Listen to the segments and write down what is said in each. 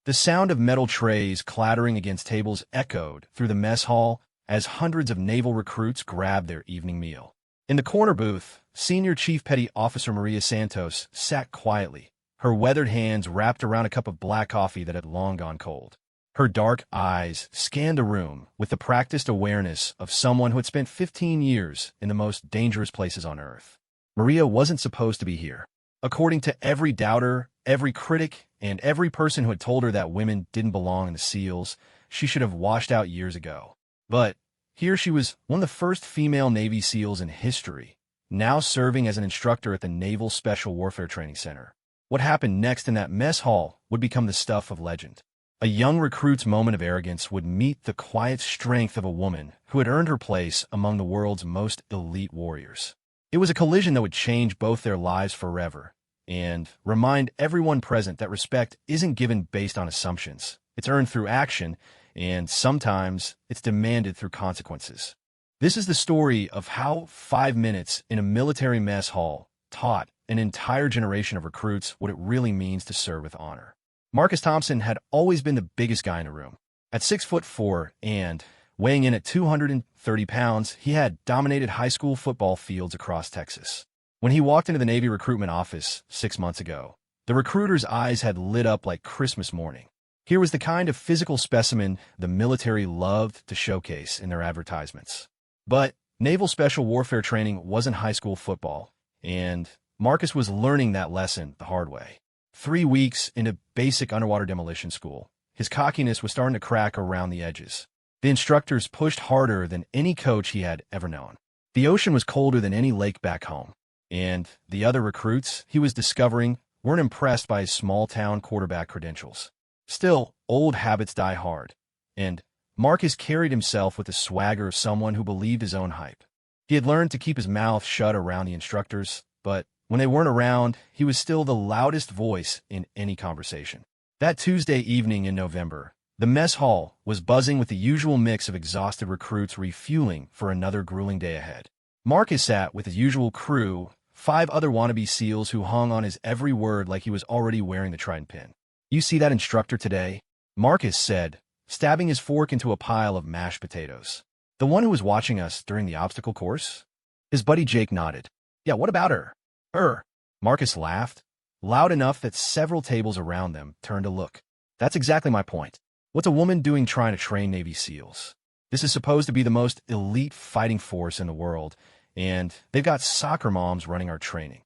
The sound of metal trays clattering against tables echoed through the mess hall as hundreds of naval recruits grabbed their evening meal. In the corner booth, Senior Chief Petty Officer Maria Santos sat quietly, her weathered hands wrapped around a cup of black coffee that had long gone cold. Her dark eyes scanned the room with the practiced awareness of someone who had spent 15 years in the most dangerous places on Earth. Maria wasn't supposed to be here. According to every doubter, every critic, and every person who had told her that women didn't belong in the SEALs, she should have washed out years ago. But here she was, one of the first female Navy SEALs in history, now serving as an instructor at the Naval Special Warfare Training Center. What happened next in that mess hall would become the stuff of legend. A young recruit's moment of arrogance would meet the quiet strength of a woman who had earned her place among the world's most elite warriors. It was a collision that would change both their lives forever and remind everyone present that respect isn't given based on assumptions. It's earned through action, and sometimes it's demanded through consequences. This is the story of how 5 minutes in a military mess hall taught an entire generation of recruits what it really means to serve with honor. Marcus Thompson had always been the biggest guy in the room. At 6'4" and weighing in at 230 pounds, he had dominated high school football fields across Texas. When he walked into the Navy recruitment office 6 months ago, the recruiter's eyes had lit up like Christmas morning. Here was the kind of physical specimen the military loved to showcase in their advertisements. But Naval Special Warfare Training wasn't high school football, and Marcus was learning that lesson the hard way. 3 weeks into basic underwater demolition school, his cockiness was starting to crack around the edges. The instructors pushed harder than any coach he had ever known. The ocean was colder than any lake back home, and the other recruits he was discovering weren't impressed by his small-town quarterback credentials. Still, old habits die hard, and Marcus carried himself with the swagger of someone who believed his own hype. He had learned to keep his mouth shut around the instructors, but when they weren't around, he was still the loudest voice in any conversation. That Tuesday evening in November, the mess hall was buzzing with the usual mix of exhausted recruits refueling for another grueling day ahead. Marcus sat with his usual crew, 5 other wannabe SEALs who hung on his every word like he was already wearing the trident pin. "You see that instructor today?" Marcus said, stabbing his fork into a pile of mashed potatoes. "The one who was watching us during the obstacle course?" His buddy Jake nodded. "Yeah, what about her?" "Her." Marcus laughed, loud enough that several tables around them turned to look. "That's exactly my point. What's a woman doing trying to train Navy SEALs? This is supposed to be the most elite fighting force in the world, and they've got soccer moms running our training."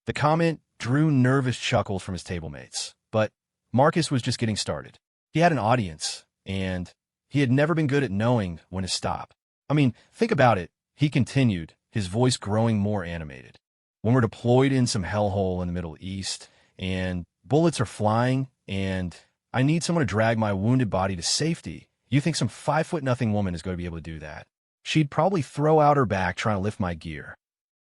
The comment drew nervous chuckles from his table mates, but Marcus was just getting started. He had an audience, and he had never been good at knowing when to stop. "I mean, think about it," he continued, his voice growing more animated. "When we're deployed in some hellhole in the Middle East, and bullets are flying, and I need someone to drag my wounded body to safety, you think some 5'0" woman is going to be able to do that? She'd probably throw out her back trying to lift my gear."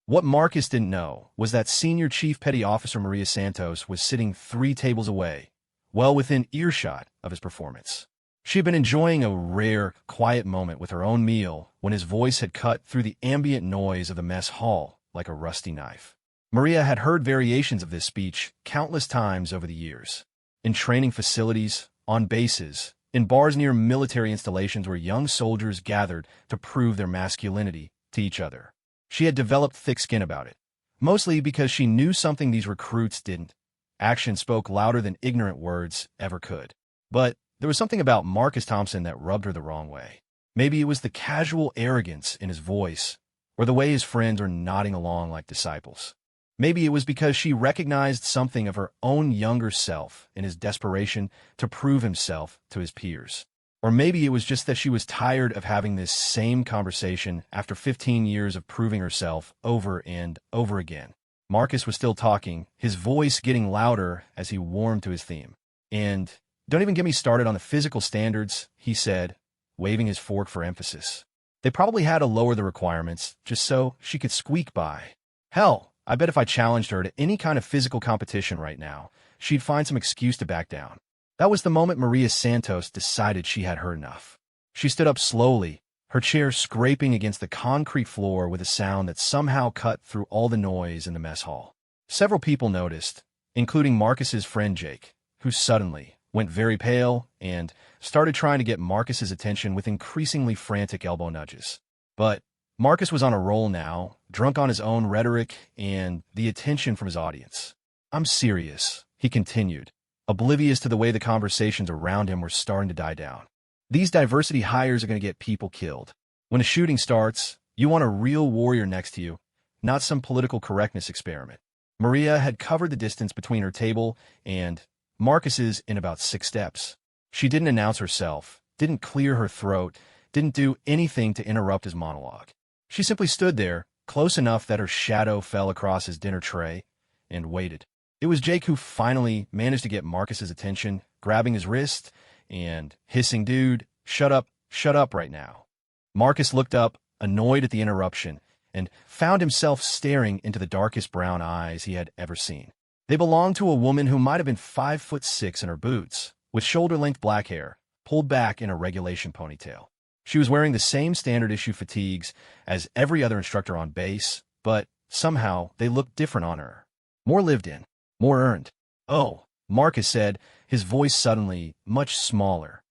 What Marcus didn't know was that Senior Chief Petty Officer Maria Santos was sitting 3 tables away, well within earshot of his performance. She had been enjoying a rare, quiet moment with her own meal when his voice had cut through the ambient noise of the mess hall like a rusty knife. Maria had heard variations of this speech countless times over the years. In training facilities, on bases, in bars near military installations where young soldiers gathered to prove their masculinity to each other. She had developed thick skin about it, mostly because she knew something these recruits didn't. Action spoke louder than ignorant words ever could. But there was something about Marcus Thompson that rubbed her the wrong way. Maybe it was the casual arrogance in his voice, or the way his friends were nodding along like disciples. Maybe it was because she recognized something of her own younger self in his desperation to prove himself to his peers. Or maybe it was just that she was tired of having this same conversation after 15 years of proving herself over and over again. Marcus was still talking, his voice getting louder as he warmed to his theme. "And don't even get me started on the physical standards," he said, waving his fork for emphasis. "They probably had to lower the requirements just so she could squeak by. Hell, I bet if I challenged her to any kind of physical competition right now, she'd find some excuse to back down." That was the moment Maria Santos decided she had heard enough. She stood up slowly, her chair scraping against the concrete floor with a sound that somehow cut through all the noise in the mess hall. Several people noticed, including Marcus's friend Jake, who suddenly, went very pale, and started trying to get Marcus's attention with increasingly frantic elbow nudges. But Marcus was on a roll now, drunk on his own rhetoric and the attention from his audience. "I'm serious," he continued, oblivious to the way the conversations around him were starting to die down. "These diversity hires are going to get people killed. When a shooting starts, you want a real warrior next to you, not some political correctness experiment." Maria had covered the distance between her table and Marcus's in about 6 steps. She didn't announce herself, didn't clear her throat, didn't do anything to interrupt his monologue. She simply stood there, close enough that her shadow fell across his dinner tray, and waited. It was Jake who finally managed to get Marcus's attention, grabbing his wrist and hissing, "Dude, shut up right now." Marcus looked up, annoyed at the interruption, and found himself staring into the darkest brown eyes he had ever seen. They belonged to a woman who might have been 5'6" in her boots, with shoulder-length black hair, pulled back in a regulation ponytail. She was wearing the same standard-issue fatigues as every other instructor on base, but somehow they looked different on her. More lived in, more earned. "Oh," Marcus said, his voice suddenly much smaller.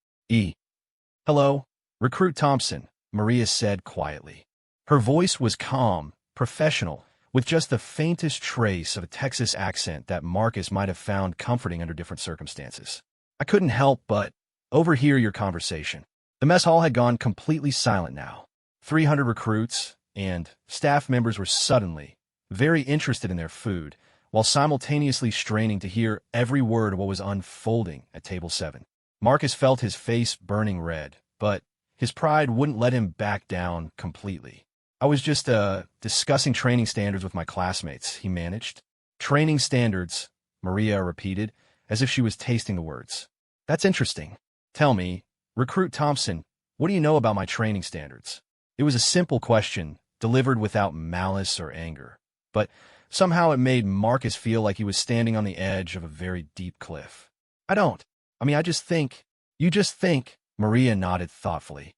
"Hello, Recruit Thompson," Maria said quietly. Her voice was calm, professional, with just the faintest trace of a Texas accent that Marcus might have found comforting under different circumstances. "I couldn't help but overhear your conversation." The mess hall had gone completely silent now. 300 recruits and staff members were suddenly very interested in their food, while simultaneously straining to hear every word of what was unfolding at Table 7. Marcus felt his face burning red, but his pride wouldn't let him back down completely. "I was just discussing training standards with my classmates," he managed. "Training standards," Maria repeated, as if she was tasting the words. "That's interesting. Tell me, Recruit Thompson, what do you know about my training standards?" It was a simple question, delivered without malice or anger, but somehow it made Marcus feel like he was standing on the edge of a very deep cliff. I just think." "You just think," Maria nodded thoughtfully.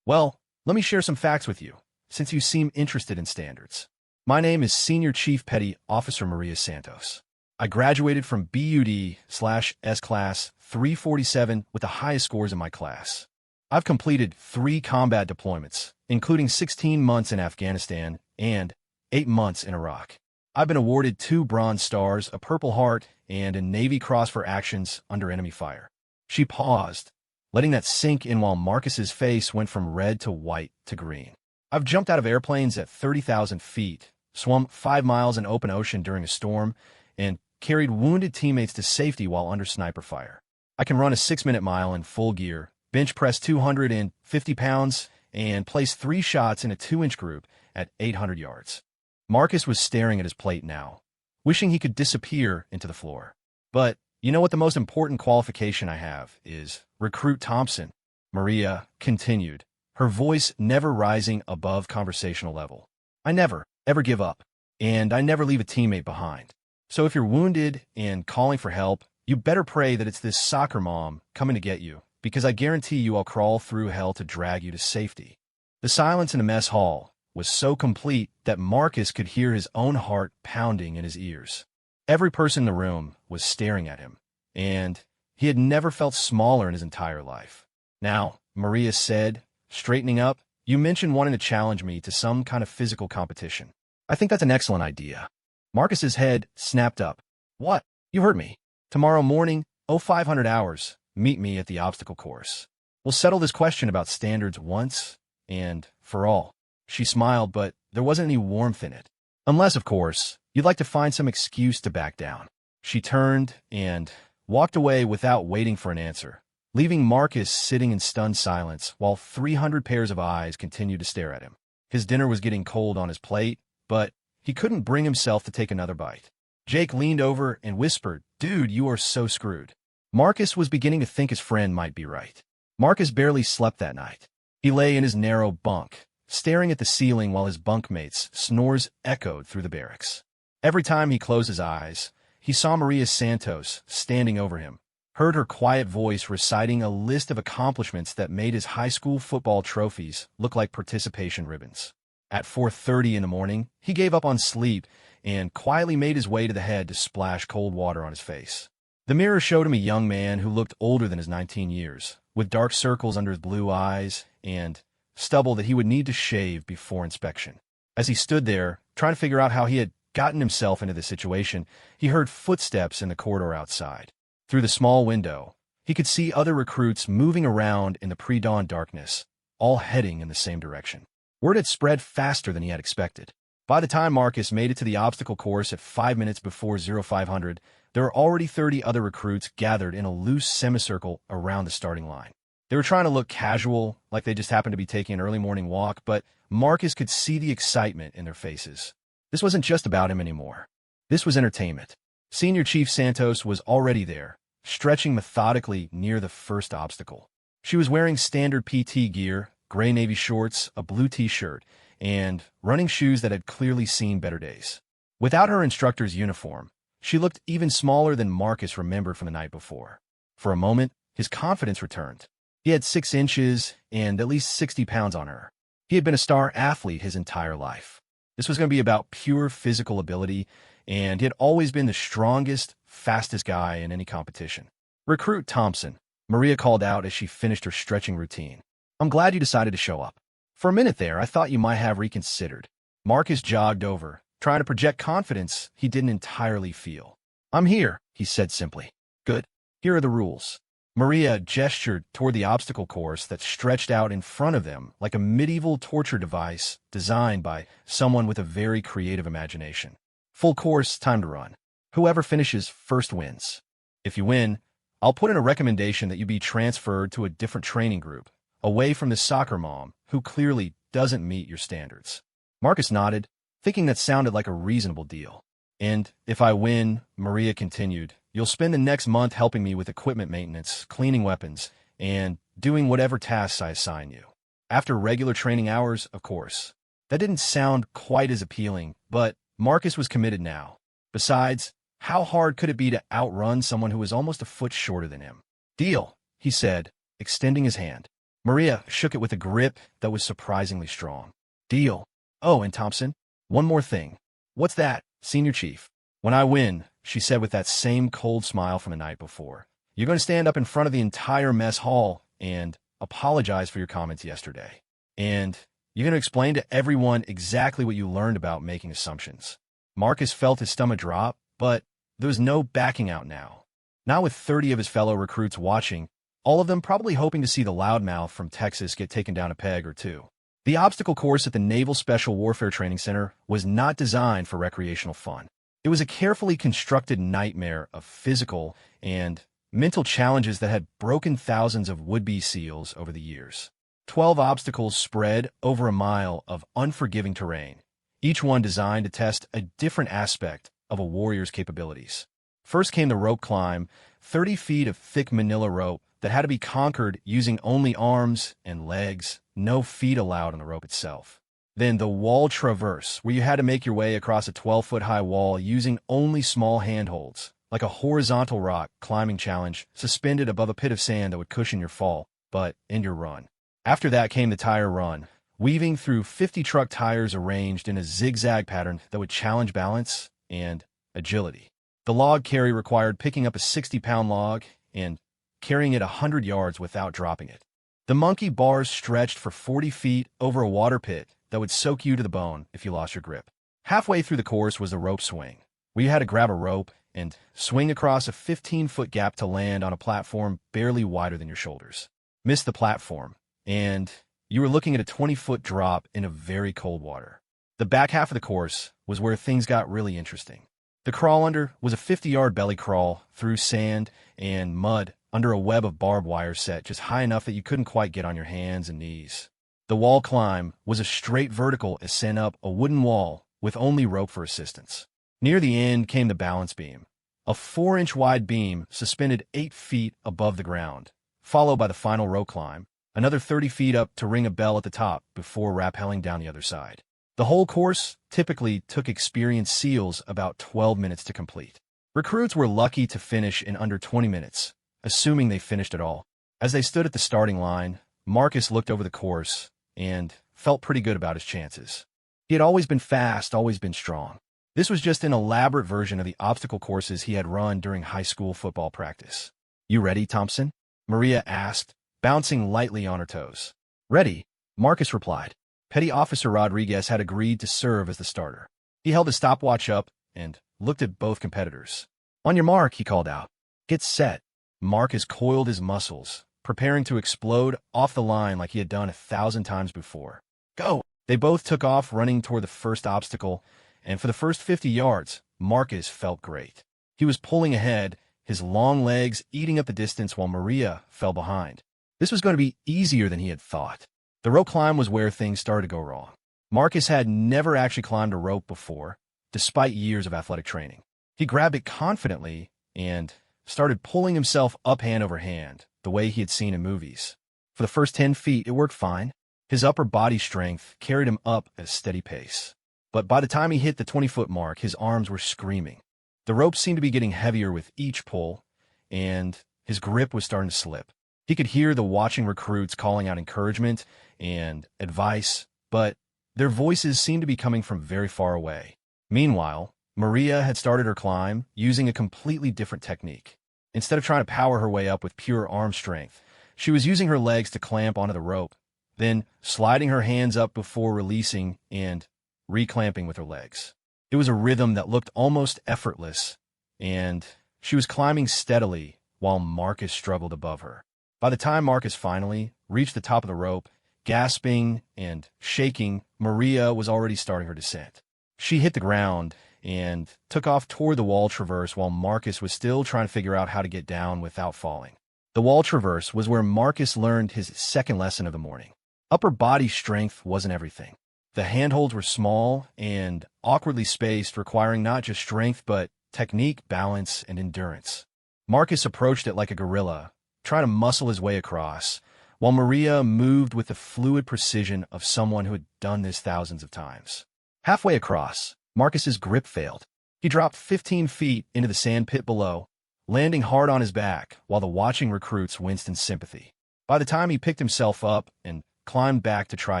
"Well, let me share some facts with you, since you seem interested in standards. My name is Senior Chief Petty Officer Maria Santos. I graduated from BUD/S Class 347 with the highest scores in my class. I've completed 3 combat deployments, including 16 months in Afghanistan and 8 months in Iraq. I've been awarded 2 Bronze Stars, a Purple Heart, and a Navy Cross for actions under enemy fire." She paused, letting that sink in while Marcus's face went from red to white to green. "I've jumped out of airplanes at 30,000 feet, swum 5 miles in open ocean during a storm, and carried wounded teammates to safety while under sniper fire. I can run a 6-minute mile in full gear, bench press 250 pounds, and place 3 shots in a 2-inch group at 800 yards. Marcus was staring at his plate now, wishing he could disappear into the floor. "But you know what the most important qualification I have is, Recruit Thompson," Maria continued, her voice never rising above conversational level. "I never, ever give up, and I never leave a teammate behind. So if you're wounded and calling for help, you better pray that it's this soccer mom coming to get you, because I guarantee you I'll crawl through hell to drag you to safety." The silence in the mess hall was so complete that Marcus could hear his own heart pounding in his ears. Every person in the room was staring at him, and he had never felt smaller in his entire life. "Now," Maria said, straightening up, "you mentioned wanting to challenge me to some kind of physical competition. I think that's an excellent idea." Marcus's head snapped up. "What? You heard me. Tomorrow morning, 0500 hours, meet me at the obstacle course. We'll settle this question about standards once and for all." She smiled, but there wasn't any warmth in it. "Unless, of course, you'd like to find some excuse to back down." She turned and walked away without waiting for an answer, leaving Marcus sitting in stunned silence while 300 pairs of eyes continued to stare at him. His dinner was getting cold on his plate, but he couldn't bring himself to take another bite. Jake leaned over and whispered, "Dude, you are so screwed." Marcus was beginning to think his friend might be right. Marcus barely slept that night. He lay in his narrow bunk, staring at the ceiling while his bunkmates' snores echoed through the barracks. Every time he closed his eyes, he saw Maria Santos standing over him, heard her quiet voice reciting a list of accomplishments that made his high school football trophies look like participation ribbons. At 4:30 in the morning, he gave up on sleep and quietly made his way to the head to splash cold water on his face. The mirror showed him a young man who looked older than his 19 years, with dark circles under his blue eyes and stubble that he would need to shave before inspection. As he stood there, trying to figure out how he had gotten himself into this situation, he heard footsteps in the corridor outside. Through the small window, he could see other recruits moving around in the pre-dawn darkness, all heading in the same direction. Word had spread faster than he had expected. By the time Marcus made it to the obstacle course at 5 minutes before 0500, there were already 30 other recruits gathered in a loose semicircle around the starting line. They were trying to look casual, like they just happened to be taking an early morning walk, but Marcus could see the excitement in their faces. This wasn't just about him anymore. This was entertainment. Senior Chief Santos was already there, stretching methodically near the first obstacle. She was wearing standard PT gear, gray navy shorts, a blue t-shirt, and running shoes that had clearly seen better days. Without her instructor's uniform, she looked even smaller than Marcus remembered from the night before. For a moment, his confidence returned. He had 6 inches and at least 60 pounds on her. He had been a star athlete his entire life. This was going to be about pure physical ability, and he had always been the strongest, fastest guy in any competition. "Recruit Thompson," Maria called out as she finished her stretching routine. "I'm glad you decided to show up. For a minute there, I thought you might have reconsidered." Marcus jogged over, trying to project confidence he didn't entirely feel. "I'm here," he said simply. "Good. Here are the rules." Maria gestured toward the obstacle course that stretched out in front of them like a medieval torture device designed by someone with a very creative imagination. "Full course, time to run. Whoever finishes first wins. If you win, I'll put in a recommendation that you be transferred to a different training group, away from the soccer mom, who clearly doesn't meet your standards." Marcus nodded, thinking that sounded like a reasonable deal. "And if I win," Maria continued, "you'll spend the next month helping me with equipment maintenance, cleaning weapons, and doing whatever tasks I assign you. After regular training hours, of course." That didn't sound quite as appealing, but Marcus was committed now. Besides, how hard could it be to outrun someone who was almost a foot shorter than him? "Deal," he said, extending his hand. Maria shook it with a grip that was surprisingly strong. "Deal. Oh, and Thompson, one more thing." "What's that, Senior Chief?" "When I win," she said with that same cold smile from the night before, "you're going to stand up in front of the entire mess hall and apologize for your comments yesterday. And you're going to explain to everyone exactly what you learned about making assumptions." Marcus felt his stomach drop, but there was no backing out now. Not with 30 of his fellow recruits watching, all of them probably hoping to see the loudmouth from Texas get taken down a peg or two. The obstacle course at the Naval Special Warfare Training Center was not designed for recreational fun. It was a carefully constructed nightmare of physical and mental challenges that had broken thousands of would-be SEALs over the years. 12 obstacles spread over a mile of unforgiving terrain, each one designed to test a different aspect of a warrior's capabilities. First came the rope climb, 30 feet of thick manila rope that had to be conquered using only arms and legs, no feet allowed on the rope itself. Then the wall traverse, where you had to make your way across a 12-foot-high wall using only small handholds, like a horizontal rock climbing challenge suspended above a pit of sand that would cushion your fall, but end your run. After that came the tire run, weaving through 50 truck tires arranged in a zigzag pattern that would challenge balance and agility. The log carry required picking up a 60-pound log and carrying it 100 yards without dropping it. The monkey bars stretched for 40 feet over a water pit that would soak you to the bone if you lost your grip. Halfway through the course was the rope swing, where you had to grab a rope and swing across a 15-foot gap to land on a platform barely wider than your shoulders. Miss the platform, and you were looking at a 20-foot drop in a very cold water. The back half of the course was where things got really interesting. The crawl under was a 50-yard belly crawl through sand and mud under a web of barbed wire set just high enough that you couldn't quite get on your hands and knees. The wall climb was a straight vertical ascent up a wooden wall with only rope for assistance. Near the end came the balance beam, a 4-inch wide beam suspended 8 feet above the ground, followed by the final rope climb, another 30 feet up to ring a bell at the top before rappelling down the other side. The whole course typically took experienced SEALs about 12 minutes to complete. Recruits were lucky to finish in under 20 minutes, assuming they finished at all. As they stood at the starting line, Marcus looked over the course and felt pretty good about his chances. He had always been fast, always been strong. This was just an elaborate version of the obstacle courses he had run during high school football practice. "You ready, Thompson?" Maria asked, bouncing lightly on her toes. "Ready," Marcus replied. Petty Officer Rodriguez had agreed to serve as the starter. He held his stopwatch up and looked at both competitors. "On your mark," he called out. "Get set." Marcus coiled his muscles, preparing to explode off the line like he had done 1,000 times before. "Go!" They both took off, running toward the first obstacle, and for the first 50 yards, Marcus felt great. He was pulling ahead, his long legs eating up the distance while Maria fell behind. This was going to be easier than he had thought. The rope climb was where things started to go wrong. Marcus had never actually climbed a rope before, despite years of athletic training. He grabbed it confidently and started pulling himself up hand over hand, the way he had seen in movies. For the first 10 feet, it worked fine. His upper body strength carried him up at a steady pace. But by the time he hit the 20-foot mark, his arms were screaming. The rope seemed to be getting heavier with each pull, and his grip was starting to slip. He could hear the watching recruits calling out encouragement and advice, but their voices seemed to be coming from very far away. Meanwhile, Maria had started her climb using a completely different technique. Instead of trying to power her way up with pure arm strength, she was using her legs to clamp onto the rope, then sliding her hands up before releasing and reclamping with her legs. It was a rhythm that looked almost effortless, and she was climbing steadily while Marcus struggled above her. By the time Marcus finally reached the top of the rope, gasping and shaking, Maria was already starting her descent. She hit the ground and took off toward the wall traverse while Marcus was still trying to figure out how to get down without falling. The wall traverse was where Marcus learned his second lesson of the morning. Upper body strength wasn't everything. The handholds were small and awkwardly spaced, requiring not just strength but technique, balance, and endurance. Marcus approached it like a gorilla, trying to muscle his way across, while Maria moved with the fluid precision of someone who had done this thousands of times. Halfway across, Marcus's grip failed. He dropped 15 feet into the sand pit below, landing hard on his back while the watching recruits winced in sympathy. By the time he picked himself up and climbed back to try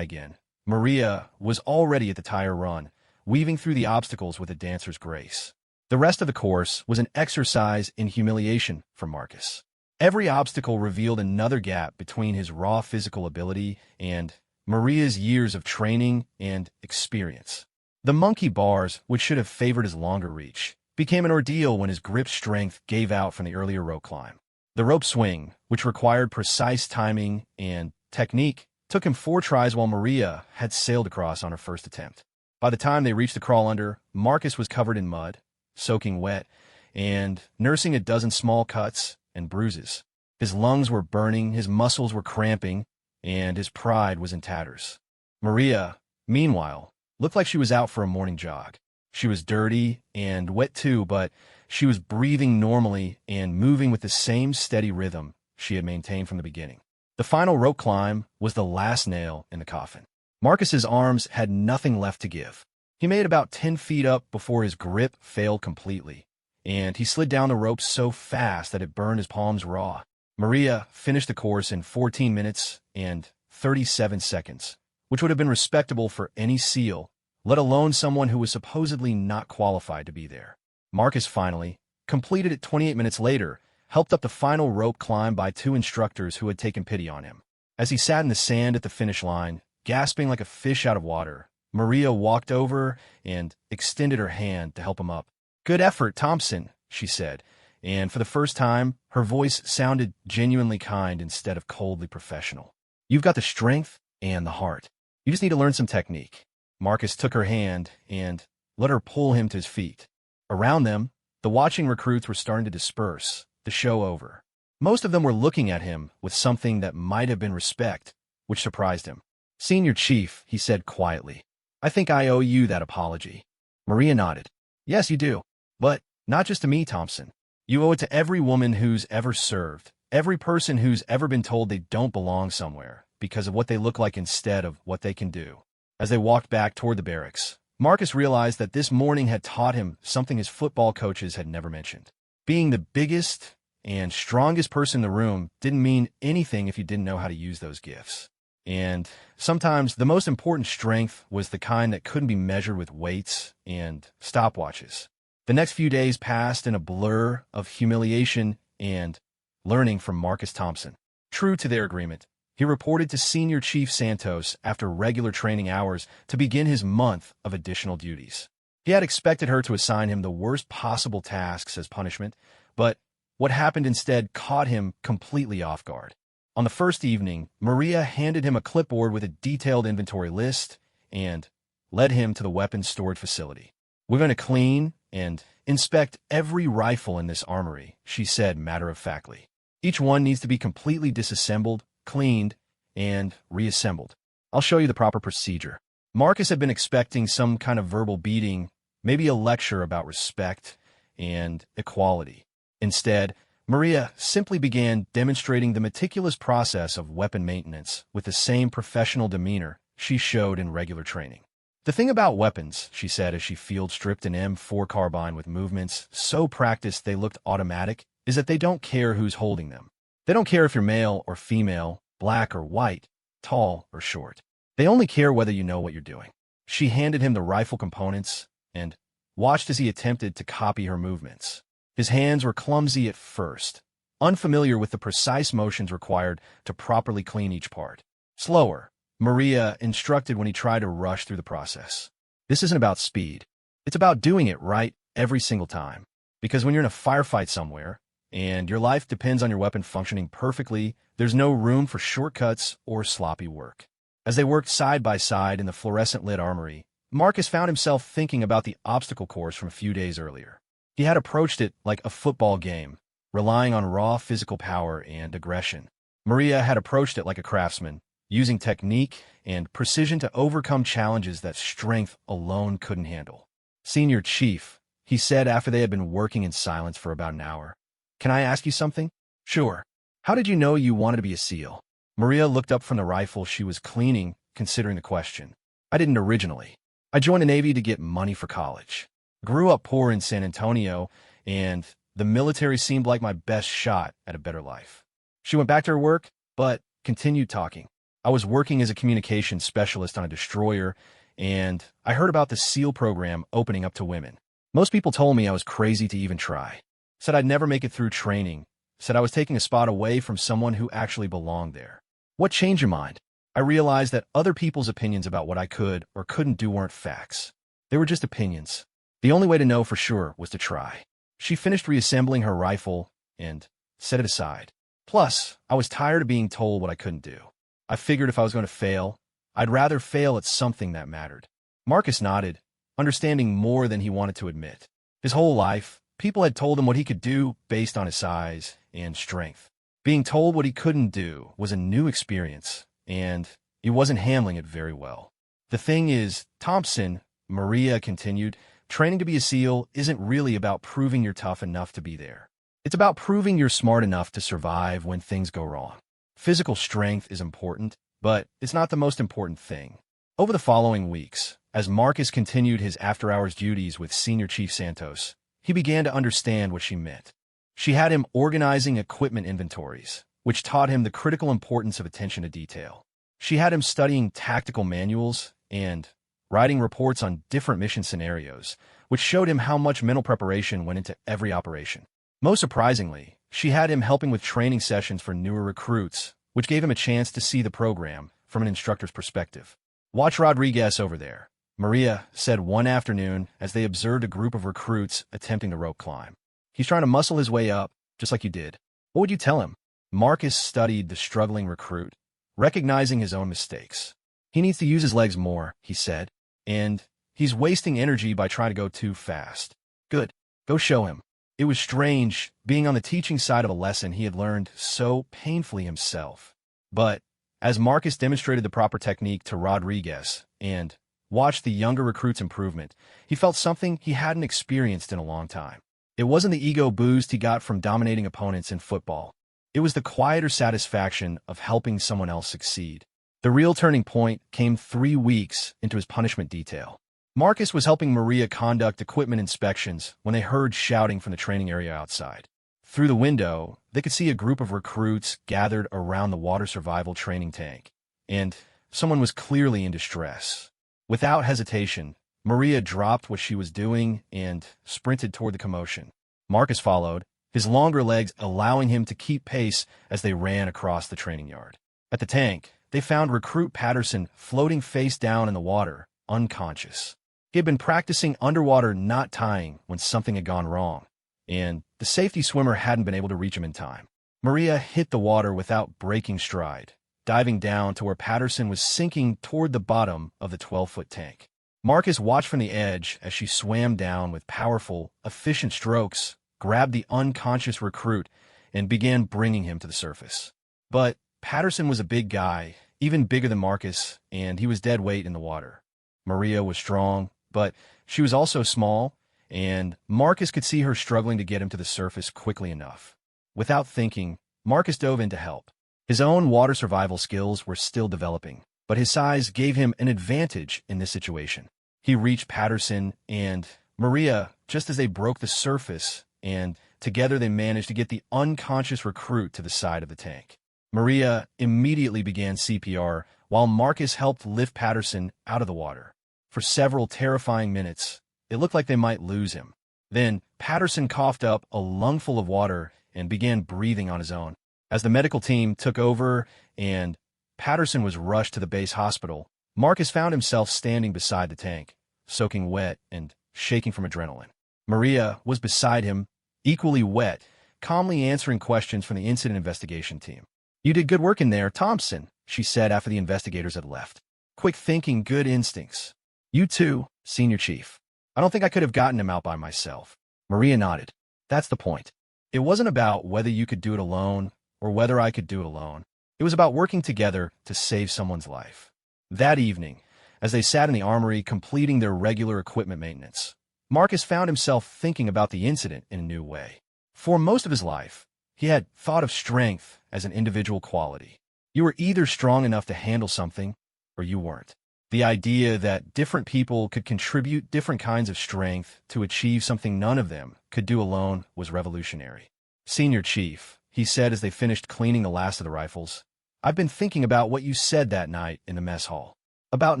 again, Maria was already at the tire run, weaving through the obstacles with a dancer's grace. The rest of the course was an exercise in humiliation for Marcus. Every obstacle revealed another gap between his raw physical ability and Maria's years of training and experience. The monkey bars, which should have favored his longer reach, became an ordeal when his grip strength gave out from the earlier rope climb. The rope swing, which required precise timing and technique, took him 4 tries while Maria had sailed across on her first attempt. By the time they reached the crawl under, Marcus was covered in mud, soaking wet, and nursing a dozen small cuts and bruises. His lungs were burning, his muscles were cramping, and his pride was in tatters. Maria, meanwhile, looked like she was out for a morning jog. She was dirty and wet too, but she was breathing normally and moving with the same steady rhythm she had maintained from the beginning. The final rope climb was the last nail in the coffin. Marcus's arms had nothing left to give. He made about 10 feet up before his grip failed completely, and he slid down the rope so fast that it burned his palms raw. Maria finished the course in 14 minutes and 37 seconds, which would have been respectable for any SEAL, let alone someone who was supposedly not qualified to be there. Marcus finally completed it 28 minutes later, helped up the final rope climb by 2 instructors who had taken pity on him. As he sat in the sand at the finish line, gasping like a fish out of water, Maria walked over and extended her hand to help him up. "Good effort, Thompson," she said, and for the first time, her voice sounded genuinely kind instead of coldly professional. "You've got the strength and the heart. You just need to learn some technique." Marcus took her hand and let her pull him to his feet. Around them, the watching recruits were starting to disperse, the show over. Most of them were looking at him with something that might have been respect, which surprised him. "Senior Chief," he said quietly, "I think I owe you that apology." Maria nodded. "Yes, you do. But not just to me, Thompson. You owe it to every woman who's ever served, every person who's ever been told they don't belong somewhere because of what they look like instead of what they can do." As they walked back toward the barracks, Marcus realized that this morning had taught him something his football coaches had never mentioned. Being the biggest and strongest person in the room didn't mean anything if you didn't know how to use those gifts. And sometimes the most important strength was the kind that couldn't be measured with weights and stopwatches. The next few days passed in a blur of humiliation and learning from Marcus Thompson. True to their agreement, he reported to Senior Chief Santos after regular training hours to begin his month of additional duties. He had expected her to assign him the worst possible tasks as punishment, but what happened instead caught him completely off guard. On the first evening, Maria handed him a clipboard with a detailed inventory list and led him to the weapons storage facility. "We're going to clean and inspect every rifle in this armory," she said matter-of-factly. "Each one needs to be completely disassembled, cleaned, and reassembled. I'll show you the proper procedure." Marcus had been expecting some kind of verbal beating, maybe a lecture about respect and equality. Instead, Maria simply began demonstrating the meticulous process of weapon maintenance with the same professional demeanor she showed in regular training. "The thing about weapons," she said as she field-stripped an M4 carbine with movements so practiced they looked automatic, "is that they don't care who's holding them. They don't care if you're male or female, black or white, tall or short. They only care whether you know what you're doing." She handed him the rifle components and watched as he attempted to copy her movements. His hands were clumsy at first, unfamiliar with the precise motions required to properly clean each part. "Slower," Maria instructed when he tried to rush through the process. "This isn't about speed. It's about doing it right every single time. Because when you're in a firefight somewhere, and your life depends on your weapon functioning perfectly, there's no room for shortcuts or sloppy work." As they worked side by side in the fluorescent-lit armory, Marcus found himself thinking about the obstacle course from a few days earlier. He had approached it like a football game, relying on raw physical power and aggression. Maria had approached it like a craftsman, using technique and precision to overcome challenges that strength alone couldn't handle. "Senior Chief," he said after they had been working in silence for about an hour, "can I ask you something?" "Sure." "How did you know you wanted to be a SEAL?" Maria looked up from the rifle she was cleaning, considering the question. "I didn't originally. I joined the Navy to get money for college. Grew up poor in San Antonio, and the military seemed like my best shot at a better life." She went back to her work, but continued talking. "I was working as a communications specialist on a destroyer, and I heard about the SEAL program opening up to women. Most people told me I was crazy to even try. Said I'd never make it through training. Said I was taking a spot away from someone who actually belonged there. What changed your mind? I realized that other people's opinions about what I could or couldn't do weren't facts. They were just opinions. The only way to know for sure was to try." She finished reassembling her rifle and set it aside. "Plus, I was tired of being told what I couldn't do. I figured if I was going to fail, I'd rather fail at something that mattered." Marcus nodded, understanding more than he wanted to admit. His whole life, people had told him what he could do based on his size and strength. Being told what he couldn't do was a new experience, and he wasn't handling it very well. "The thing is, Thompson," Maria continued, "training to be a SEAL isn't really about proving you're tough enough to be there. It's about proving you're smart enough to survive when things go wrong. Physical strength is important, but it's not the most important thing." Over the following weeks, as Marcus continued his after-hours duties with Senior Chief Santos, he began to understand what she meant. She had him organizing equipment inventories, which taught him the critical importance of attention to detail. She had him studying tactical manuals and writing reports on different mission scenarios, which showed him how much mental preparation went into every operation. Most surprisingly, she had him helping with training sessions for newer recruits, which gave him a chance to see the program from an instructor's perspective. "Watch Rodriguez over there," Maria said one afternoon as they observed a group of recruits attempting the rope climb. "He's trying to muscle his way up, just like you did. What would you tell him?" Marcus studied the struggling recruit, recognizing his own mistakes. "He needs to use his legs more," he said, "and he's wasting energy by trying to go too fast." "Good. Go show him." It was strange, being on the teaching side of a lesson he had learned so painfully himself. But as Marcus demonstrated the proper technique to Rodriguez and watched the younger recruit's improvement, he felt something he hadn't experienced in a long time. It wasn't the ego boost he got from dominating opponents in football. It was the quieter satisfaction of helping someone else succeed. The real turning point came 3 weeks into his punishment detail. Marcus was helping Maria conduct equipment inspections when they heard shouting from the training area outside. Through the window, they could see a group of recruits gathered around the water survival training tank, and someone was clearly in distress. Without hesitation, Maria dropped what she was doing and sprinted toward the commotion. Marcus followed, his longer legs allowing him to keep pace as they ran across the training yard. At the tank, they found recruit Patterson floating face down in the water, unconscious. He had been practicing underwater not tying when something had gone wrong, and the safety swimmer hadn't been able to reach him in time. Maria hit the water without breaking stride, diving down to where Patterson was sinking toward the bottom of the 12-foot tank. Marcus watched from the edge as she swam down with powerful, efficient strokes, grabbed the unconscious recruit, and began bringing him to the surface. But Patterson was a big guy, even bigger than Marcus, and he was dead weight in the water. Maria was strong, but she was also small, and Marcus could see her struggling to get him to the surface quickly enough. Without thinking, Marcus dove in to help. His own water survival skills were still developing, but his size gave him an advantage in this situation. He reached Patterson and Maria just as they broke the surface, and together they managed to get the unconscious recruit to the side of the tank. Maria immediately began CPR while Marcus helped lift Patterson out of the water. For several terrifying minutes, it looked like they might lose him. Then Patterson coughed up a lungful of water and began breathing on his own. As the medical team took over and Patterson was rushed to the base hospital, Marcus found himself standing beside the tank, soaking wet and shaking from adrenaline. Maria was beside him, equally wet, calmly answering questions from the incident investigation team. "You did good work in there, Thompson," she said after the investigators had left. "Quick thinking, good instincts." "You too, Senior Chief. I don't think I could have gotten him out by myself." Maria nodded. "That's the point. It wasn't about whether you could do it alone or whether I could do it alone. It was about working together to save someone's life." That evening, as they sat in the armory completing their regular equipment maintenance, Marcus found himself thinking about the incident in a new way. For most of his life, he had thought of strength as an individual quality. You were either strong enough to handle something, or you weren't. The idea that different people could contribute different kinds of strength to achieve something none of them could do alone was revolutionary. "Senior Chief," he said as they finished cleaning the last of the rifles, "I've been thinking about what you said that night in the mess hall, about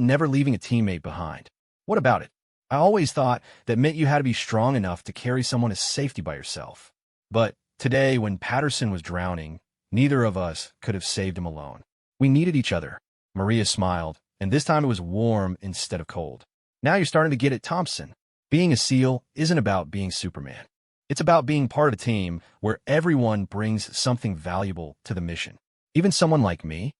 never leaving a teammate behind. What about it? I always thought that meant you had to be strong enough to carry someone to safety by yourself. But today, when Patterson was drowning, neither of us could have saved him alone. We needed each other." Maria smiled, and this time it was warm instead of cold. "Now you're starting to get it, Thompson. Being a SEAL isn't about being Superman. It's about being part of a team where everyone brings something valuable to the mission. Even someone like me,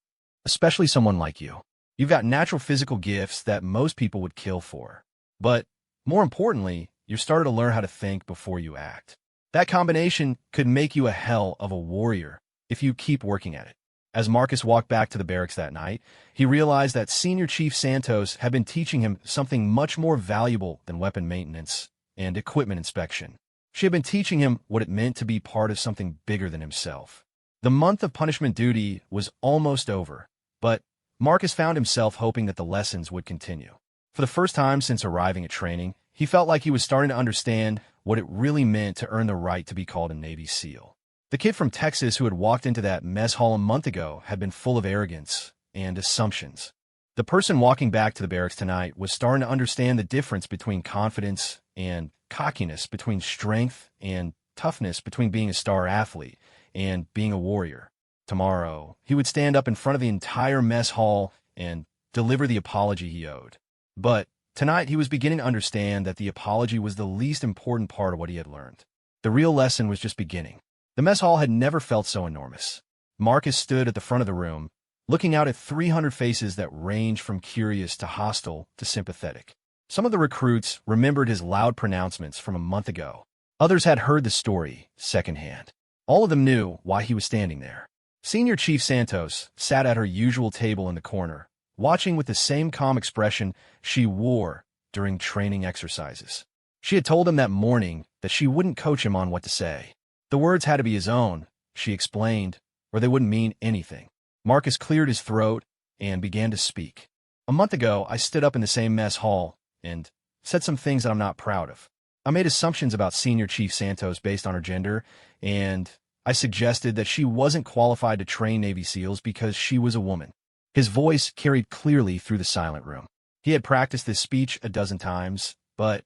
especially someone like you. You've got natural physical gifts that most people would kill for. But more importantly, you're starting to learn how to think before you act. That combination could make you a hell of a warrior if you keep working at it." As Marcus walked back to the barracks that night, he realized that Senior Chief Santos had been teaching him something much more valuable than weapon maintenance and equipment inspection. She had been teaching him what it meant to be part of something bigger than himself. The month of punishment duty was almost over, but Marcus found himself hoping that the lessons would continue. For the first time since arriving at training, he felt like he was starting to understand what it really meant to earn the right to be called a Navy SEAL. The kid from Texas who had walked into that mess hall a month ago had been full of arrogance and assumptions. The person walking back to the barracks tonight was starting to understand the difference between confidence and cockiness, between strength and toughness, between being a star athlete and being a warrior. Tomorrow, he would stand up in front of the entire mess hall and deliver the apology he owed. But tonight, he was beginning to understand that the apology was the least important part of what he had learned. The real lesson was just beginning. The mess hall had never felt so enormous. Marcus stood at the front of the room, looking out at 300 faces that ranged from curious to hostile to sympathetic. Some of the recruits remembered his loud pronouncements from a month ago. Others had heard the story secondhand. All of them knew why he was standing there. Senior Chief Santos sat at her usual table in the corner, watching with the same calm expression she wore during training exercises. She had told him that morning that she wouldn't coach him on what to say. The words had to be his own, she explained, or they wouldn't mean anything. Marcus cleared his throat and began to speak. "A month ago, I stood up in the same mess hall and said some things that I'm not proud of. I made assumptions about Senior Chief Santos based on her gender, and I suggested that she wasn't qualified to train Navy SEALs because she was a woman. His voice carried clearly through the silent room. He had practiced this speech a dozen times, but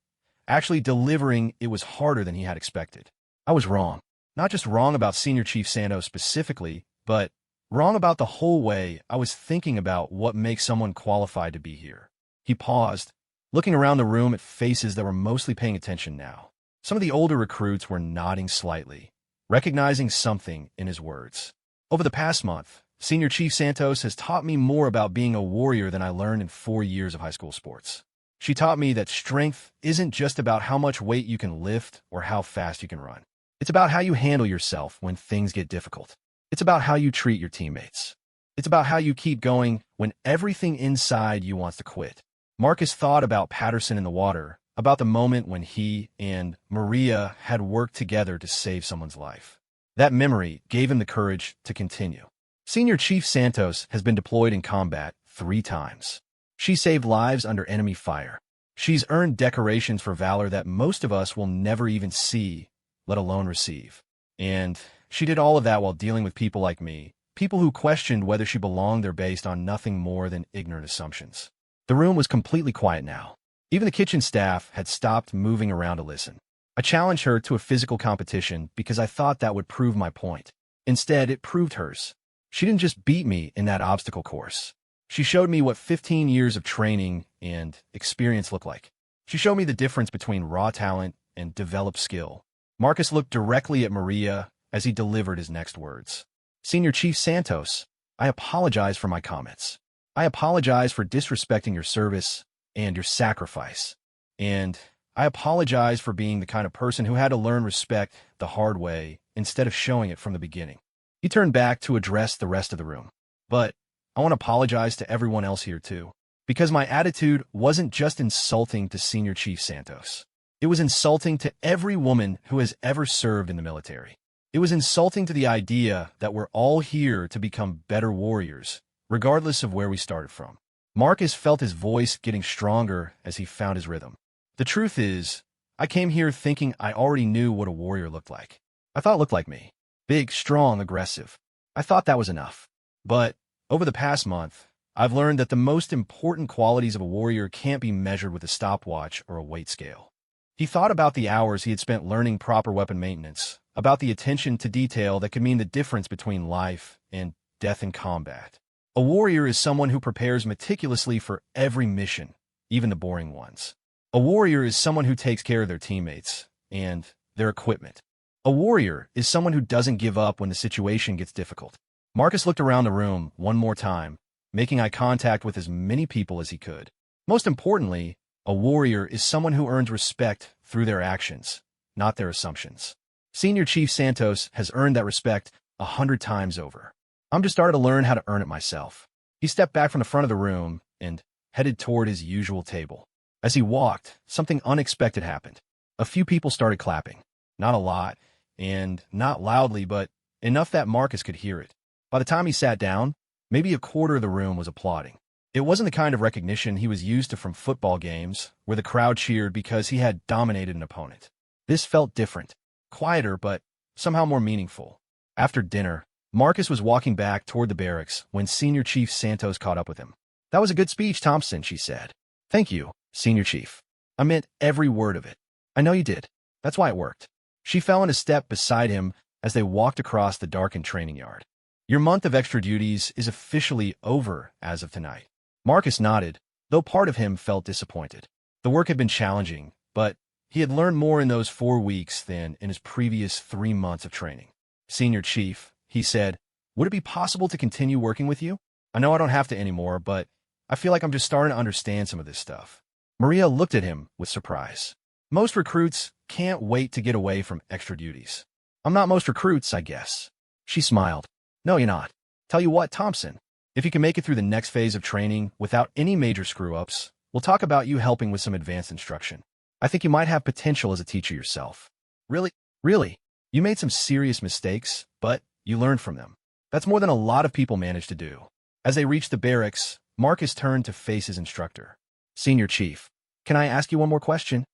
actually delivering it was harder than he had expected. I was wrong. Not just wrong about Senior Chief Santos specifically, but wrong about the whole way I was thinking about what makes someone qualified to be here. He paused, looking around the room at faces that were mostly paying attention now. Some of the older recruits were nodding slightly, recognizing something in his words. Over the past month, Senior Chief Santos has taught me more about being a warrior than I learned in 4 years of high school sports. She taught me that strength isn't just about how much weight you can lift or how fast you can run. It's about how you handle yourself when things get difficult. It's about how you treat your teammates. It's about how you keep going when everything inside you wants to quit. Marcus thought about Patterson in the water, about the moment when he and Maria had worked together to save someone's life. That memory gave him the courage to continue. Senior Chief Santos has been deployed in combat 3 times. She saved lives under enemy fire. She's earned decorations for valor that most of us will never even see, let alone receive. And she did all of that while dealing with people like me, people who questioned whether she belonged there based on nothing more than ignorant assumptions. The room was completely quiet now. Even the kitchen staff had stopped moving around to listen. I challenged her to a physical competition because I thought that would prove my point. Instead, it proved hers. She didn't just beat me in that obstacle course. She showed me what 15 years of training and experience look like. She showed me the difference between raw talent and developed skill. Marcus looked directly at Maria as he delivered his next words. Senior Chief Santos, I apologize for my comments. I apologize for disrespecting your service and your sacrifice. And I apologize for being the kind of person who had to learn respect the hard way instead of showing it from the beginning. He turned back to address the rest of the room. But I want to apologize to everyone else here too, because my attitude wasn't just insulting to Senior Chief Santos. It was insulting to every woman who has ever served in the military. It was insulting to the idea that we're all here to become better warriors, regardless of where we started from. Marcus felt his voice getting stronger as he found his rhythm. The truth is, I came here thinking I already knew what a warrior looked like. I thought it looked like me. Big, strong, aggressive. I thought that was enough. But over the past month, I've learned that the most important qualities of a warrior can't be measured with a stopwatch or a weight scale. He thought about the hours he had spent learning proper weapon maintenance, about the attention to detail that could mean the difference between life and death in combat. A warrior is someone who prepares meticulously for every mission, even the boring ones. A warrior is someone who takes care of their teammates and their equipment. A warrior is someone who doesn't give up when the situation gets difficult. Marcus looked around the room one more time, making eye contact with as many people as he could. Most importantly, a warrior is someone who earns respect through their actions, not their assumptions. Senior Chief Santos has earned that respect 100 times over. I'm just starting to learn how to earn it myself. He stepped back from the front of the room and headed toward his usual table. As he walked, something unexpected happened. A few people started clapping. Not a lot, and not loudly, but enough that Marcus could hear it. By the time he sat down, maybe a quarter of the room was applauding. It wasn't the kind of recognition he was used to from football games, where the crowd cheered because he had dominated an opponent. This felt different, quieter, but somehow more meaningful. After dinner, Marcus was walking back toward the barracks when Senior Chief Santos caught up with him. That was a good speech, Thompson, she said. Thank you, Senior Chief. I meant every word of it. I know you did. That's why it worked. She fell in a step beside him as they walked across the darkened training yard. Your month of extra duties is officially over as of tonight. Marcus nodded, though part of him felt disappointed. The work had been challenging, but he had learned more in those 4 weeks than in his previous 3 months of training. Senior Chief, he said, would it be possible to continue working with you? I know I don't have to anymore, but I feel like I'm just starting to understand some of this stuff. Maria looked at him with surprise. Most recruits can't wait to get away from extra duties. I'm not most recruits, I guess. She smiled. No, you're not. Tell you what, Thompson, if you can make it through the next phase of training without any major screw-ups, we'll talk about you helping with some advanced instruction. I think you might have potential as a teacher yourself. Really? Really? You made some serious mistakes, but you learned from them. That's more than a lot of people manage to do. As they reached the barracks, Marcus turned to face his instructor. Senior Chief, can I ask you one more question?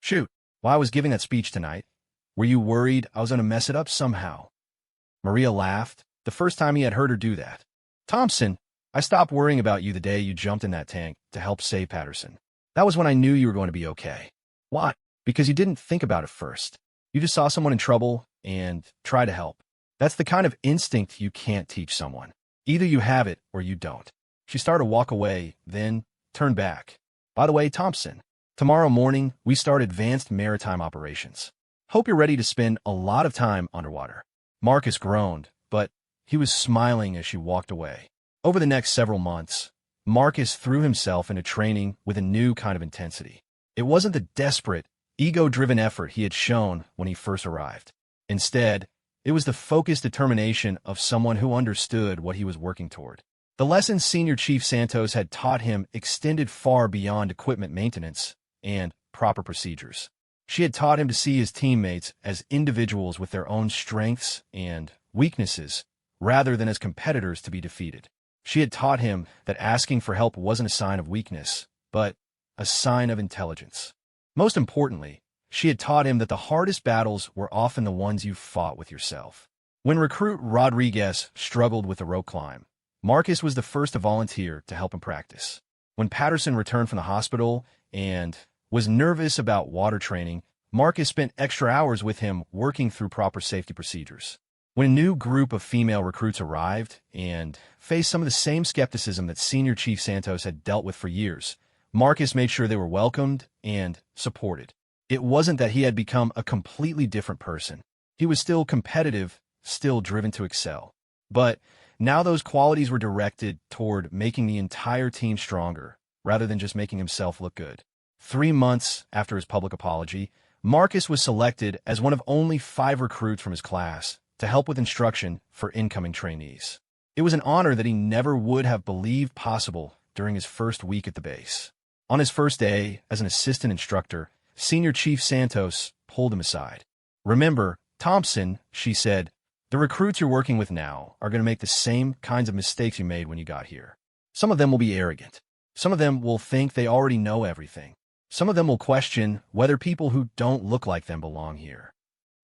Shoot. While I was giving that speech tonight, were you worried I was going to mess it up somehow? Maria laughed, the first time he had heard her do that. Thompson, I stopped worrying about you the day you jumped in that tank to help save Patterson. That was when I knew you were going to be okay. Why? Because you didn't think about it first. You just saw someone in trouble and tried to help. That's the kind of instinct you can't teach someone. Either you have it or you don't. She started to walk away, then turned back. By the way, Thompson, tomorrow morning we start advanced maritime operations. Hope you're ready to spend a lot of time underwater. Marcus groaned, but he was smiling as she walked away. Over the next several months, Marcus threw himself into training with a new kind of intensity. It wasn't the desperate, ego-driven effort he had shown when he first arrived. Instead, it was the focused determination of someone who understood what he was working toward. The lessons Senior Chief Santos had taught him extended far beyond equipment maintenance and proper procedures. She had taught him to see his teammates as individuals with their own strengths and weaknesses, rather than as competitors to be defeated. She had taught him that asking for help wasn't a sign of weakness, but a sign of intelligence. Most importantly, she had taught him that the hardest battles were often the ones you fought with yourself. When recruit Rodriguez struggled with the rope climb, Marcus was the first to volunteer to help him practice. When Patterson returned from the hospital and was nervous about water training, Marcus spent extra hours with him working through proper safety procedures. When a new group of female recruits arrived and faced some of the same skepticism that Senior Chief Santos had dealt with for years, Marcus made sure they were welcomed and supported. It wasn't that he had become a completely different person. He was still competitive, still driven to excel. But now those qualities were directed toward making the entire team stronger, rather than just making himself look good. 3 months after his public apology, Marcus was selected as one of only 5 recruits from his class to help with instruction for incoming trainees. It was an honor that he never would have believed possible during his first week at the base. On his first day as an assistant instructor, Senior Chief Santos pulled him aside. "Remember, Thompson," she said, "the recruits you're working with now are going to make the same kinds of mistakes you made when you got here. Some of them will be arrogant. Some of them will think they already know everything. Some of them will question whether people who don't look like them belong here."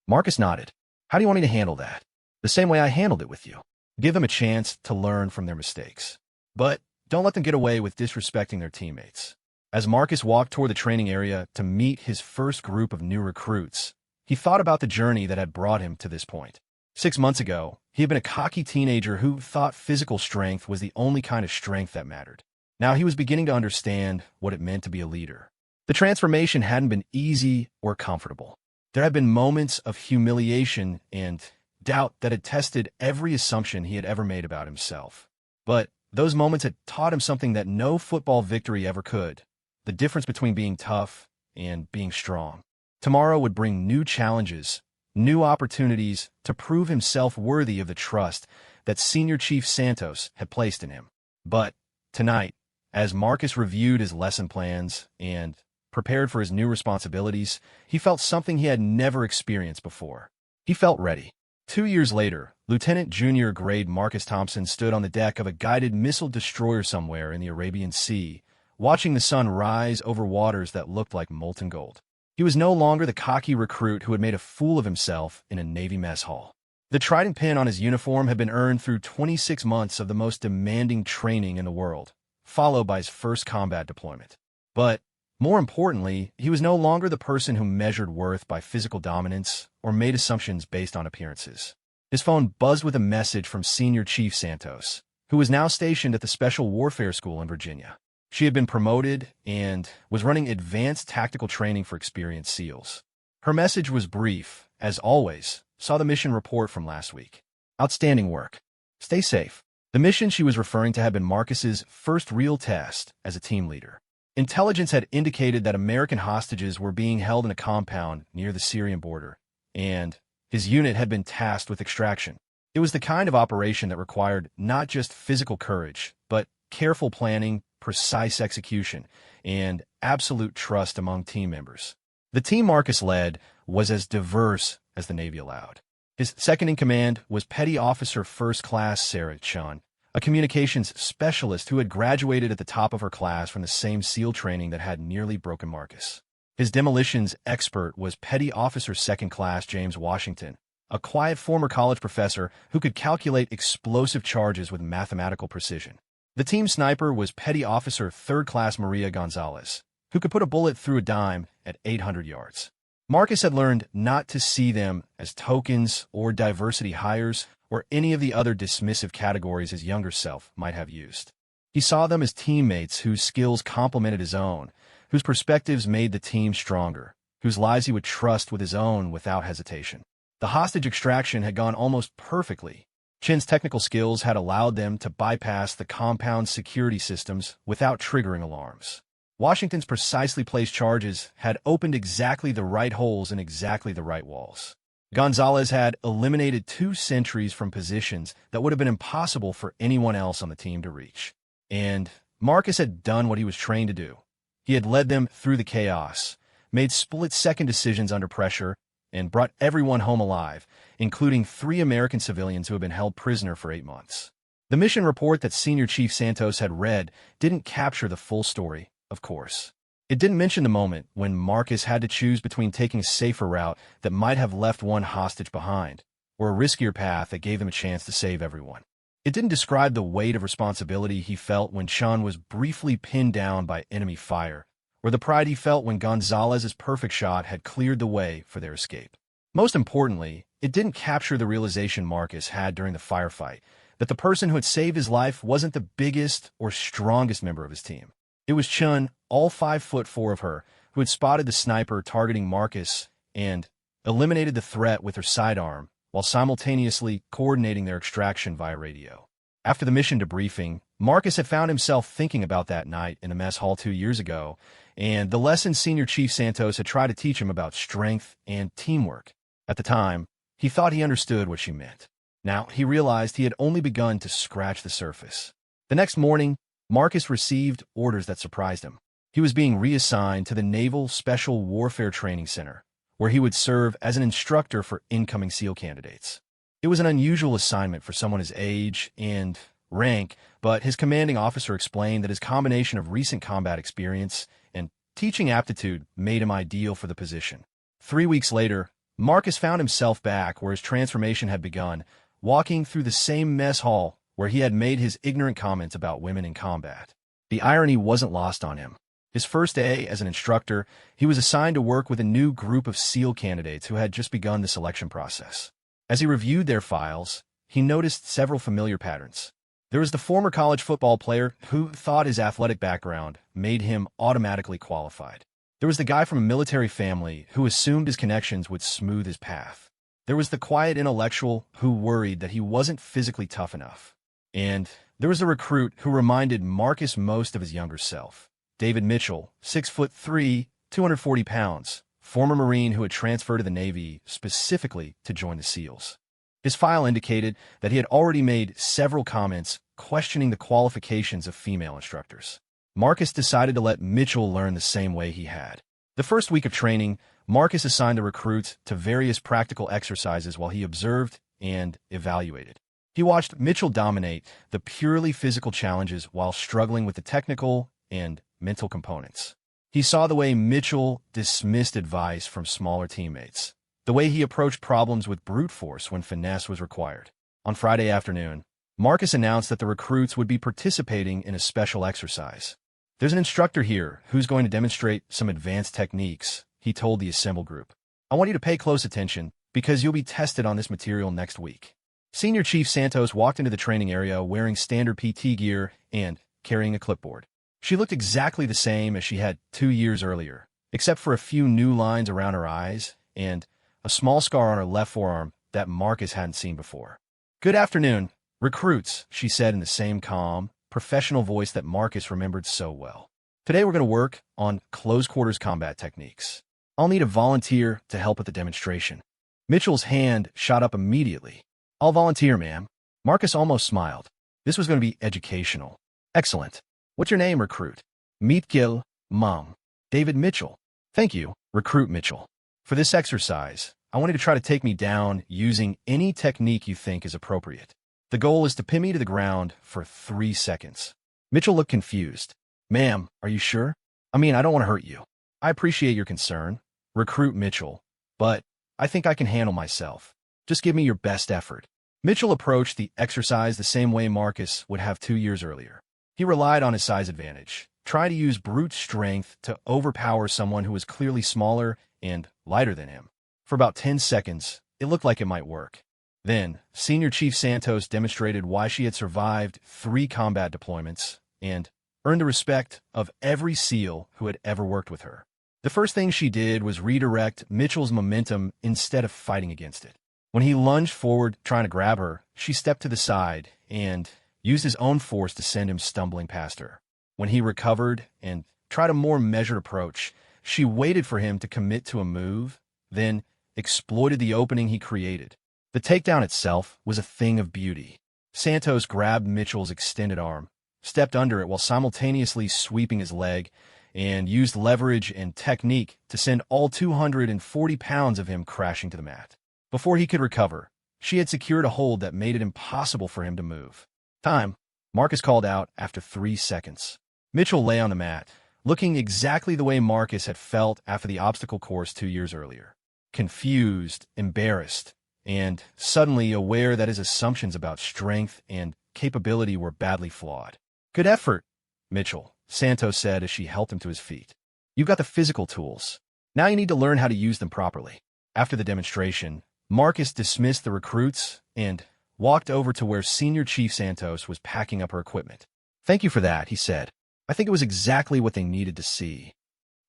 Marcus nodded. "How do you want me to handle that?" "The same way I handled it with you. Give them a chance to learn from their mistakes. But don't let them get away with disrespecting their teammates." As Marcus walked toward the training area to meet his first group of new recruits, he thought about the journey that had brought him to this point. 6 months ago, he had been a cocky teenager who thought physical strength was the only kind of strength that mattered. Now he was beginning to understand what it meant to be a leader. The transformation hadn't been easy or comfortable. There had been moments of humiliation and doubt that had tested every assumption he had ever made about himself. But those moments had taught him something that no football victory ever could: the difference between being tough and being strong. Tomorrow would bring new challenges, new opportunities to prove himself worthy of the trust that Senior Chief Santos had placed in him. But tonight, as Marcus reviewed his lesson plans and prepared for his new responsibilities, he felt something he had never experienced before. He felt ready. 2 years later, Lieutenant Junior Grade Marcus Thompson stood on the deck of a guided missile destroyer somewhere in the Arabian Sea, watching the sun rise over waters that looked like molten gold. He was no longer the cocky recruit who had made a fool of himself in a Navy mess hall. The trident pin on his uniform had been earned through 26 months of the most demanding training in the world, followed by his first combat deployment. But more importantly, he was no longer the person who measured worth by physical dominance or made assumptions based on appearances. His phone buzzed with a message from Senior Chief Santos, who was now stationed at the Special Warfare School in Virginia. She had been promoted and was running advanced tactical training for experienced SEALs. Her message was brief, as always. "Saw the mission report from last week. Outstanding work. Stay safe." The mission she was referring to had been Marcus's first real test as a team leader. Intelligence had indicated that American hostages were being held in a compound near the Syrian border, and his unit had been tasked with extraction. It was the kind of operation that required not just physical courage, but careful planning, precise execution, and absolute trust among team members. The team Marcus led was as diverse as the Navy allowed. His second-in-command was Petty Officer First Class Sarah Chun, a communications specialist who had graduated at the top of her class from the same SEAL training that had nearly broken Marcus. His demolitions expert was Petty Officer Second Class James Washington, a quiet former college professor who could calculate explosive charges with mathematical precision. The team sniper was Petty Officer 3rd Class Maria Gonzalez, who could put a bullet through a dime at 800 yards. Marcus had learned not to see them as tokens or diversity hires or any of the other dismissive categories his younger self might have used. He saw them as teammates whose skills complemented his own, whose perspectives made the team stronger, whose lives he would trust with his own without hesitation. The hostage extraction had gone almost perfectly. Chin's technical skills had allowed them to bypass the compound's security systems without triggering alarms. Washington's precisely placed charges had opened exactly the right holes in exactly the right walls. Gonzalez had eliminated 2 sentries from positions that would have been impossible for anyone else on the team to reach. And Marcus had done what he was trained to do. He had led them through the chaos, made split-second decisions under pressure, and brought everyone home alive, including 3 American civilians who had been held prisoner for 8 months. The mission report that Senior Chief Santos had read didn't capture the full story, of course. It didn't mention the moment when Marcus had to choose between taking a safer route that might have left one hostage behind, or a riskier path that gave him a chance to save everyone. It didn't describe the weight of responsibility he felt when Sean was briefly pinned down by enemy fire, or the pride he felt when Gonzalez's perfect shot had cleared the way for their escape. Most importantly, it didn't capture the realization Marcus had during the firefight, that the person who had saved his life wasn't the biggest or strongest member of his team. It was Chun, all 5'4" of her, who had spotted the sniper targeting Marcus and eliminated the threat with her sidearm while simultaneously coordinating their extraction via radio. After the mission debriefing, Marcus had found himself thinking about that night in the mess hall 2 years ago and the lesson Senior Chief Santos had tried to teach him about strength and teamwork. At the time, he thought he understood what she meant. Now, he realized he had only begun to scratch the surface. The next morning, Marcus received orders that surprised him. He was being reassigned to the Naval Special Warfare Training Center, where he would serve as an instructor for incoming SEAL candidates. It was an unusual assignment for someone his age and rank, but his commanding officer explained that his combination of recent combat experience and teaching aptitude made him ideal for the position. 3 weeks later, Marcus found himself back where his transformation had begun, walking through the same mess hall where he had made his ignorant comments about women in combat. The irony wasn't lost on him. His first day as an instructor, he was assigned to work with a new group of SEAL candidates who had just begun the selection process. As he reviewed their files, he noticed several familiar patterns. There was the former college football player who thought his athletic background made him automatically qualified. There was the guy from a military family who assumed his connections would smooth his path. There was the quiet intellectual who worried that he wasn't physically tough enough. And there was the recruit who reminded Marcus most of his younger self. David Mitchell, 6'3", 240 pounds, former Marine who had transferred to the Navy specifically to join the SEALs. His file indicated that he had already made several comments questioning the qualifications of female instructors. Marcus decided to let Mitchell learn the same way he had. The first week of training, Marcus assigned the recruits to various practical exercises while he observed and evaluated. He watched Mitchell dominate the purely physical challenges while struggling with the technical and mental components. He saw the way Mitchell dismissed advice from smaller teammates, the way he approached problems with brute force when finesse was required. On Friday afternoon, Marcus announced that the recruits would be participating in a special exercise. "There's an instructor here who's going to demonstrate some advanced techniques," he told the assembled group. "I want you to pay close attention because you'll be tested on this material next week." Senior Chief Santos walked into the training area wearing standard PT gear and carrying a clipboard. She looked exactly the same as she had 2 years earlier, except for a few new lines around her eyes and a small scar on her left forearm that Marcus hadn't seen before. "Good afternoon, recruits," she said in the same calm, professional voice that Marcus remembered so well. "Today we're going to work on close-quarters combat techniques. I'll need a volunteer to help with the demonstration." Mitchell's hand shot up immediately. "I'll volunteer, ma'am." Marcus almost smiled. This was going to be educational. "Excellent. What's your name, recruit?" "Meet Gil, Mom." "David Mitchell." "Thank you, recruit Mitchell. For this exercise, I want you to try to take me down using any technique you think is appropriate. The goal is to pin me to the ground for 3 seconds." Mitchell looked confused. "Ma'am, are you sure? I mean, I don't want to hurt you." "I appreciate your concern, recruit Mitchell, but I think I can handle myself. Just give me your best effort." Mitchell approached the exercise the same way Marcus would have 2 years earlier. He relied on his size advantage, trying to use brute strength to overpower someone who was clearly smaller and lighter than him. For about 10 seconds, it looked like it might work. Then, Senior Chief Santos demonstrated why she had survived 3 combat deployments and earned the respect of every SEAL who had ever worked with her. The first thing she did was redirect Mitchell's momentum instead of fighting against it. When he lunged forward trying to grab her, she stepped to the side and used his own force to send him stumbling past her. When he recovered and tried a more measured approach, she waited for him to commit to a move, then exploited the opening he created. The takedown itself was a thing of beauty. Santos grabbed Mitchell's extended arm, stepped under it while simultaneously sweeping his leg, and used leverage and technique to send all 240 pounds of him crashing to the mat. Before he could recover, she had secured a hold that made it impossible for him to move. Time, Marcus called out after 3 seconds. Mitchell lay on the mat, looking exactly the way Marcus had felt after the obstacle course 2 years earlier. Confused, embarrassed, and suddenly aware that his assumptions about strength and capability were badly flawed. "Good effort, Mitchell," Santos said as she helped him to his feet. "You've got the physical tools. Now you need to learn how to use them properly." After the demonstration, Marcus dismissed the recruits and walked over to where Senior Chief Santos was packing up her equipment. "Thank you for that," he said. "I think it was exactly what they needed to see."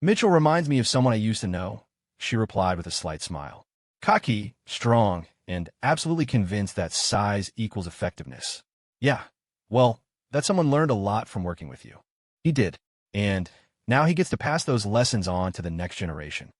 "Mitchell reminds me of someone I used to know," she replied with a slight smile. "Cocky, strong, and absolutely convinced that size equals effectiveness." "Yeah, well, that someone learned a lot from working with you." "He did, and now he gets to pass those lessons on to the next generation."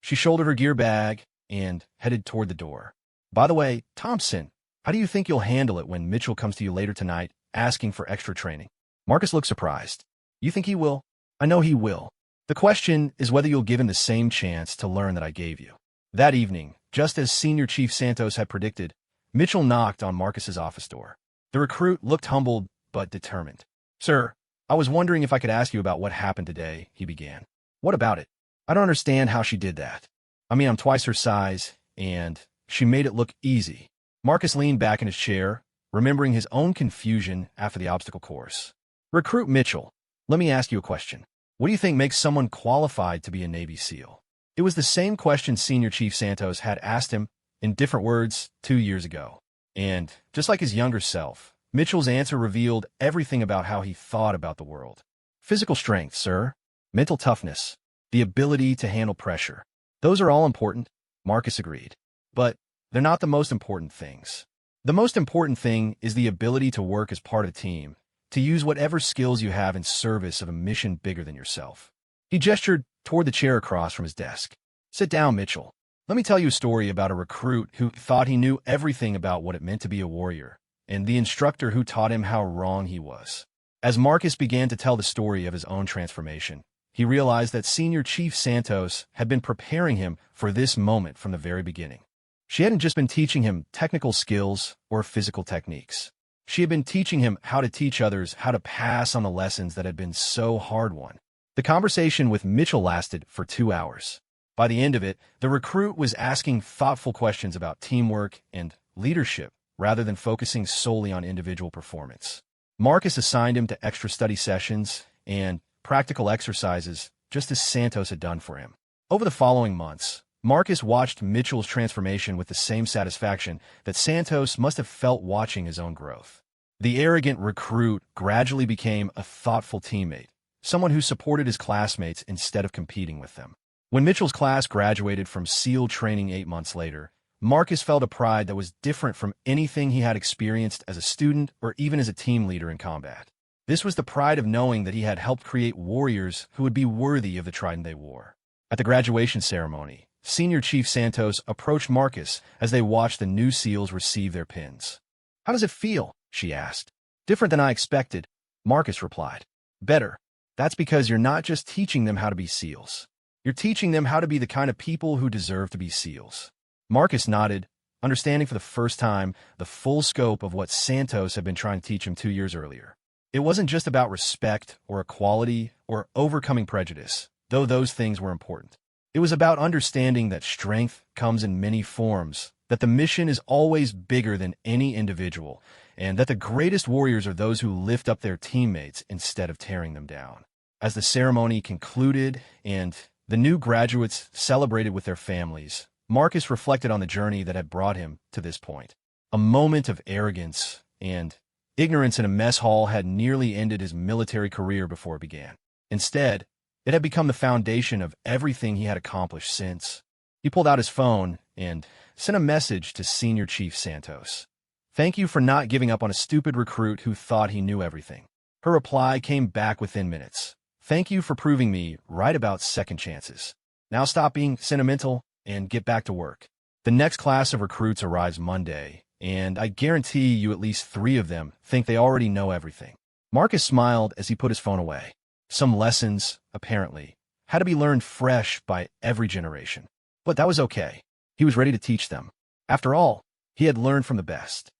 She shouldered her gear bag and headed toward the door. "By the way, Thompson, how do you think you'll handle it when Mitchell comes to you later tonight asking for extra training?" Marcus looked surprised. "You think he will?" "I know he will. The question is whether you'll give him the same chance to learn that I gave you." That evening, just as Senior Chief Santos had predicted, Mitchell knocked on Marcus's office door. The recruit looked humbled but determined. "Sir, I was wondering if I could ask you about what happened today," he began. "What about it? I don't understand how she did that. I mean, I'm twice her size, and she made it look easy." Marcus leaned back in his chair, remembering his own confusion after the obstacle course. "Recruit Mitchell, let me ask you a question. What do you think makes someone qualified to be a Navy SEAL?" It was the same question Senior Chief Santos had asked him in different words 2 years ago. And, just like his younger self, Mitchell's answer revealed everything about how he thought about the world. "Physical strength, sir. Mental toughness. The ability to handle pressure. Those are all important," Marcus agreed. "But they're not the most important things. The most important thing is the ability to work as part of a team, to use whatever skills you have in service of a mission bigger than yourself." He gestured toward the chair across from his desk. "Sit down, Mitchell. Let me tell you a story about a recruit who thought he knew everything about what it meant to be a warrior, and the instructor who taught him how wrong he was." As Marcus began to tell the story of his own transformation, he realized that Senior Chief Santos had been preparing him for this moment from the very beginning. She hadn't just been teaching him technical skills or physical techniques. She had been teaching him how to teach others how to pass on the lessons that had been so hard-won. The conversation with Mitchell lasted for 2 hours. By the end of it, the recruit was asking thoughtful questions about teamwork and leadership rather than focusing solely on individual performance. Marcus assigned him to extra study sessions and practical exercises, just as Santos had done for him. Over the following months, Marcus watched Mitchell's transformation with the same satisfaction that Santos must have felt watching his own growth. The arrogant recruit gradually became a thoughtful teammate, someone who supported his classmates instead of competing with them. When Mitchell's class graduated from SEAL training 8 months later, Marcus felt a pride that was different from anything he had experienced as a student or even as a team leader in combat. This was the pride of knowing that he had helped create warriors who would be worthy of the trident they wore. At the graduation ceremony, Senior Chief Santos approached Marcus as they watched the new SEALs receive their pins. "How does it feel?" she asked. "Different than I expected," Marcus replied. "Better. That's because you're not just teaching them how to be SEALs. You're teaching them how to be the kind of people who deserve to be SEALs." Marcus nodded, understanding for the first time the full scope of what Santos had been trying to teach him 2 years earlier. It wasn't just about respect or equality or overcoming prejudice, though those things were important. It was about understanding that strength comes in many forms, that the mission is always bigger than any individual, and that the greatest warriors are those who lift up their teammates instead of tearing them down. As the ceremony concluded and the new graduates celebrated with their families, Marcus reflected on the journey that had brought him to this point. A moment of arrogance and ignorance in a mess hall had nearly ended his military career before it began. Instead, it had become the foundation of everything he had accomplished since. He pulled out his phone and sent a message to Senior Chief Santos. "Thank you for not giving up on a stupid recruit who thought he knew everything." Her reply came back within minutes. "Thank you for proving me right about second chances. Now stop being sentimental and get back to work." The next class of recruits arrives Monday, and I guarantee you at least 3 of them think they already know everything. Marcus smiled as he put his phone away. Some lessons, apparently, had to be learned fresh by every generation. But that was okay. He was ready to teach them. After all, he had learned from the best.